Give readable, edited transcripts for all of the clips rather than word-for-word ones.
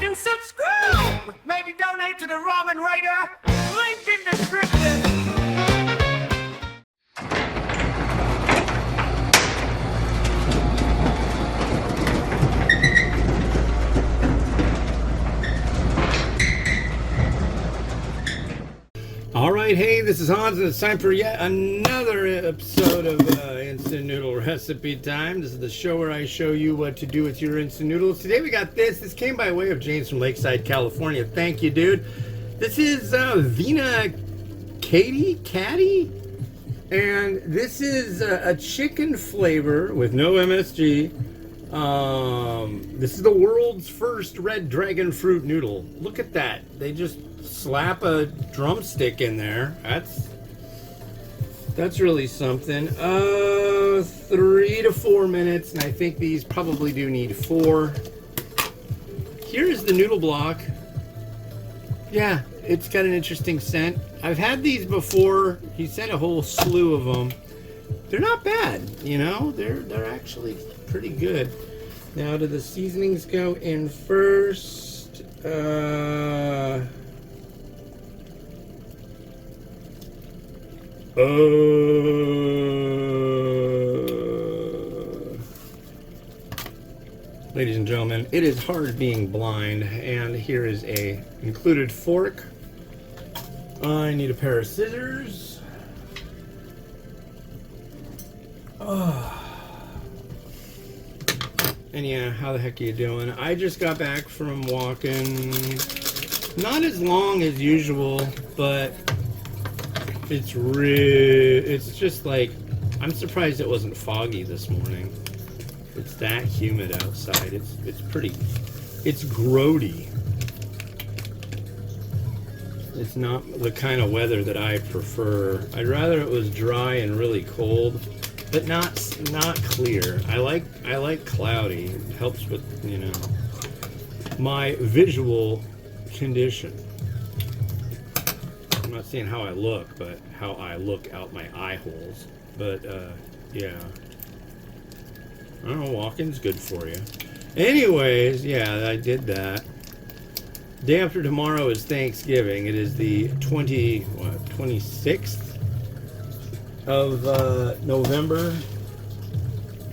and subscribe. Maybe donate to the Ramen Writer. Link in description. Alright, hey, this is Hans, and it's time for yet another episode of Instant Noodle Recipe Time. This is the show where I show you what to do with your instant noodles. Today we got this. This came by way of James from Lakeside, California. Thank you, dude. This is Vina Caty, and this is a chicken flavor with no MSG. This is the world's first red dragon fruit noodle. Look at that. They just slap a drumstick in there. That's really something. 3 to 4 minutes, and I think these probably do need 4. Here's the noodle block. Yeah, it's got an interesting scent. I've had these before. He sent a whole slew of them. They're not bad, you know. They're actually pretty good. Now, do the seasonings go in first? Ladies and gentlemen, it is hard being blind, and here is a included fork. I need a pair of scissors. And yeah, how the heck are you doing? I just got back from walking. Not as long as usual, but it's just like, I'm surprised it wasn't foggy this morning. It's that humid outside. It's grody. It's not the kind of weather that I prefer. I'd rather it was dry and really cold, but not clear. I like cloudy. It helps with, you know, my visual condition. I'm not saying how I look, but how I look out my eye holes. But yeah, I don't know, walking's good for you. Anyways, yeah, I did that. Day after tomorrow is Thanksgiving. It is the 26th of November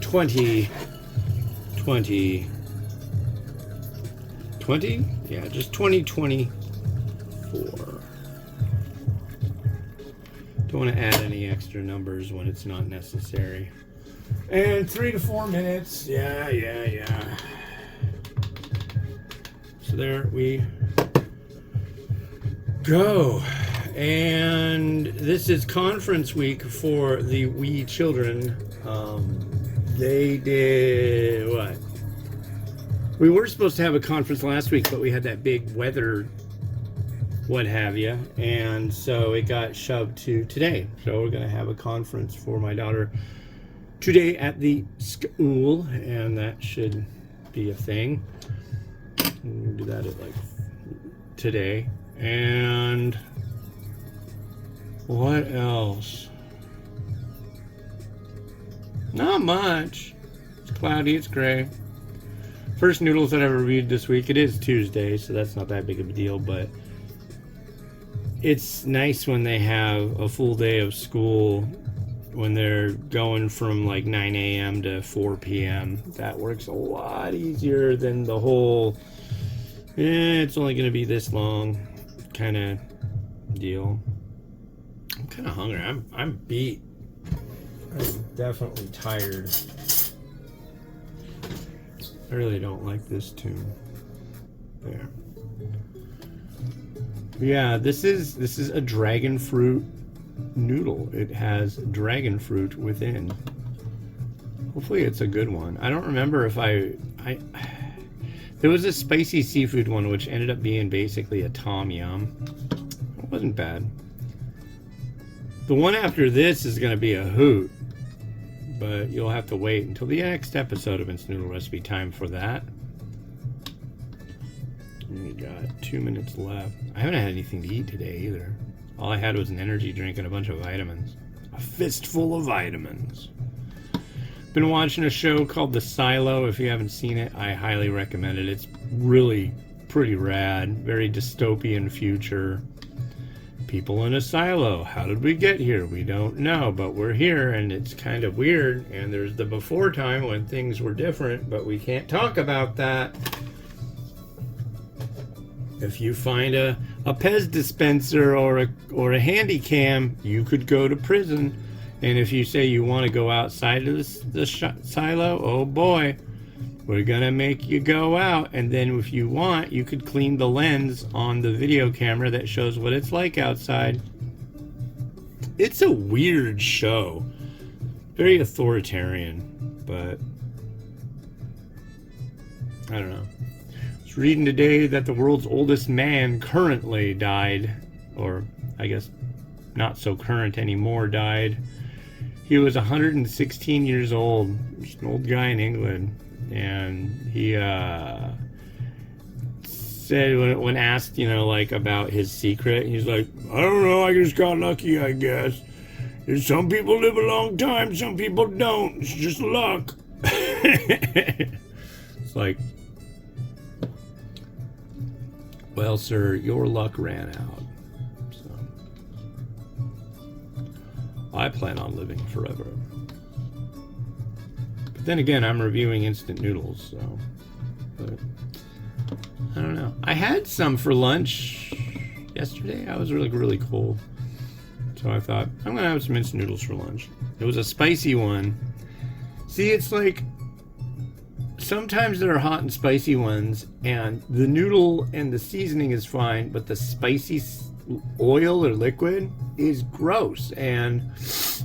2020. Yeah, just 2024. Don't want to add any extra numbers when it's not necessary. And 3 to 4 minutes. Yeah. So there we go. And this is conference week for the wee children. They did what? We were supposed to have a conference last week, but we had that big weather what have you, and so it got shoved to today. So we're going to have a conference for my daughter today at the school, and that should be a thing. We'll do that at like today. And what else? Not much. It's cloudy, it's gray. First noodles that I reviewed this week. It is Tuesday, so that's not that big of a deal, but it's nice when they have a full day of school, when they're going from like 9 a.m. to 4 p.m. That works a lot easier than the whole, it's only going to be this long kind of deal. I'm kind of hungry. I'm beat. I'm definitely tired. I really don't like this tune. There. Yeah, this is a dragon fruit noodle. It has dragon fruit within. Hopefully it's a good one. I don't remember if there was a spicy seafood one which ended up being basically a tom yum. It wasn't bad. The one after this is going to be a hoot, but you'll have to wait until the next episode of Instant Noodle Recipe Time for that. We got 2 minutes left. I haven't had anything to eat today either. All I had was an energy drink and a bunch of vitamins. A fistful of vitamins. Been watching a show called The Silo. If you haven't seen it, I highly recommend it. It's really pretty rad. Very dystopian future. People in a silo. How did we get here? We don't know, but we're here, and it's kind of weird. And there's the before time when things were different, but we can't talk about that. If you find a Pez dispenser or a handy cam, you could go to prison. And if you say you want to go outside of the silo, oh boy, we're gonna make you go out. And then if you want, you could clean the lens on the video camera that shows what it's like outside. It's a weird show. Very authoritarian, but I don't know. I was reading today that the world's oldest man currently died, or I guess not so current anymore, died. He was 116 years old, just an old guy in England. And he said when asked, like about his secret, he's like, I don't know, I just got lucky, I guess. And some people live a long time, some people don't. It's just luck. It's like, well, sir, your luck ran out. So I plan on living forever. Then again, I'm reviewing instant noodles, so but I don't know. I had some for lunch yesterday. I was really cold, so I thought I'm gonna have some instant noodles for lunch. It was a spicy one. See, it's like sometimes there are hot and spicy ones, and the noodle and the seasoning is fine, but the spicy oil or liquid is gross, and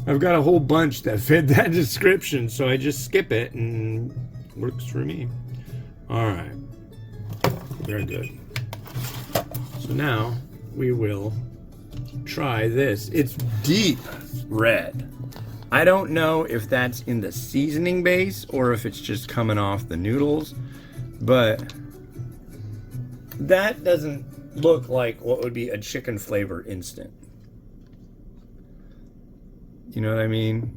I've got a whole bunch that fit that description, so I just skip it and works for me. Alright, very good. So now we will try this. It's deep red. I don't know if that's in the seasoning base or if it's just coming off the noodles, but that doesn't look like what would be a chicken flavor instant. You know what I mean?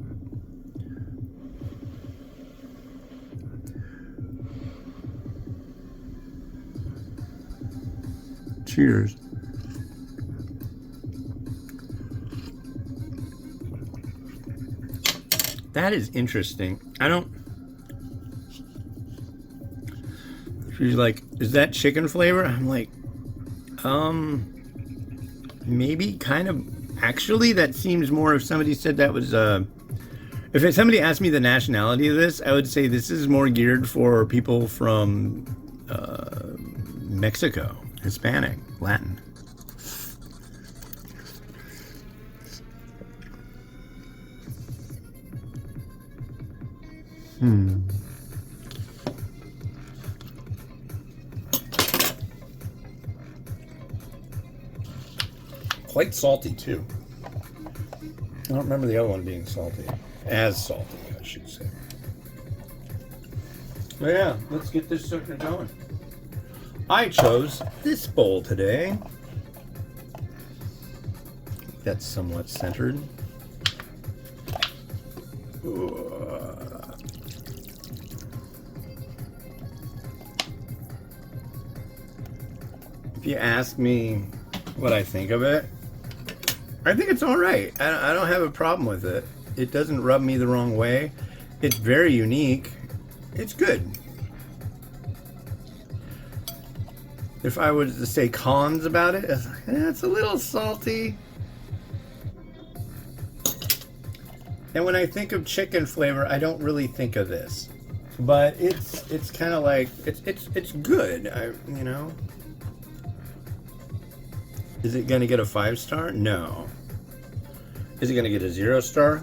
Cheers. That is interesting. I don't... She's like, is that chicken flavor? I'm like, maybe kind of. Actually, that seems more if somebody said that was, if somebody asked me the nationality of this, I would say this is more geared for people from Mexico, Hispanic, Latin. Quite salty too. I don't remember the other one being salty. As salty, I should say. But yeah, let's get this sucker going. I chose this bowl today. That's somewhat centered. If you ask me what I think of it, I think it's all right. I don't have a problem with it. It doesn't rub me the wrong way. It's very unique. It's good. If I was to say cons about it, it's a little salty. And when I think of chicken flavor, I don't really think of this. But it's kind of like it's good. You know. Is it going to get a 5-star? No. Is it going to get a 0-star?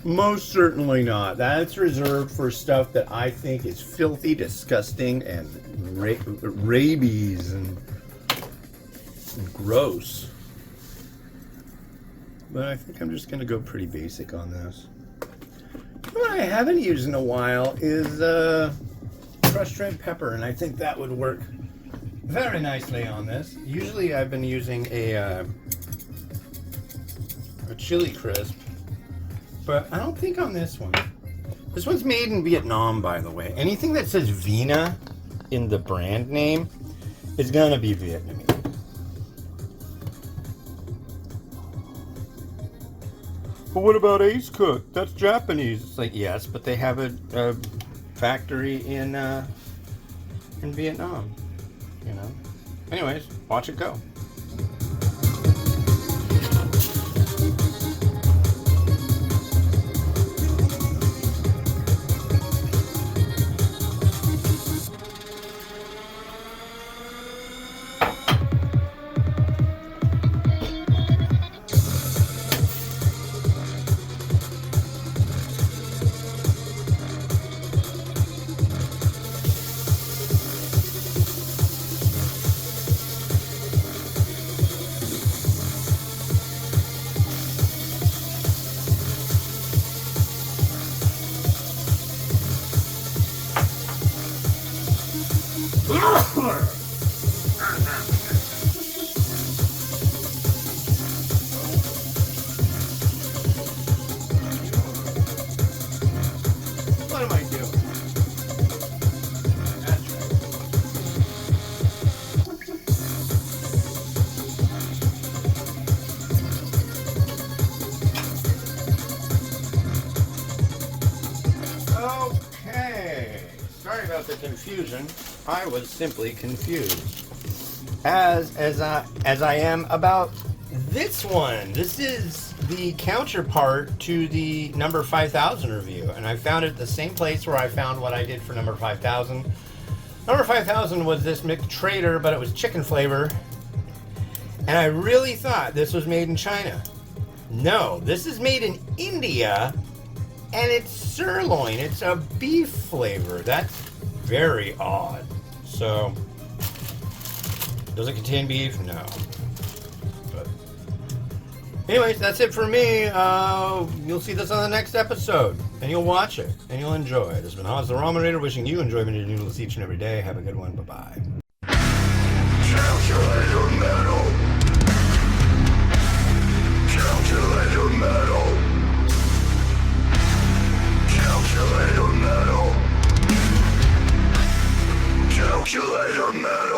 Most certainly not. That's reserved for stuff that I think is filthy, disgusting, and rabies and gross. But I think I'm just going to go pretty basic on this. What I haven't used in a while is crushed red pepper, and I think that would work very nicely on this. Usually I've been using a chili crisp, but I don't think on this one. This one's made in Vietnam, by the way. Anything that says Vina in the brand name It's gonna be Vietnamese. But what about Ace Cook? That's Japanese. It's like, yes, but they have a factory in Vietnam. You know. Anyways, watch it go. What am I doing? That's right. Okay. Sorry about the confusion. I was simply confused. As I am about this one. This is the counterpart to the number 5000 review, and I found it at the same place where I found what I did for number 5000. Number 5000 was this McTrader, but it was chicken flavor, and I really thought this was made in China. No, this is made in India, and it's sirloin. It's a beef flavor. That's very odd. So, does it contain beef? No. But anyways, that's it for me. You'll see this on the next episode, and you'll watch it, and you'll enjoy it. This has been Oz the Ramen Raider, wishing you enjoyment of noodles each and every day. Have a good one. Bye-bye. Calculator metal. Calculator metal. Calculator metal. Calculator metal.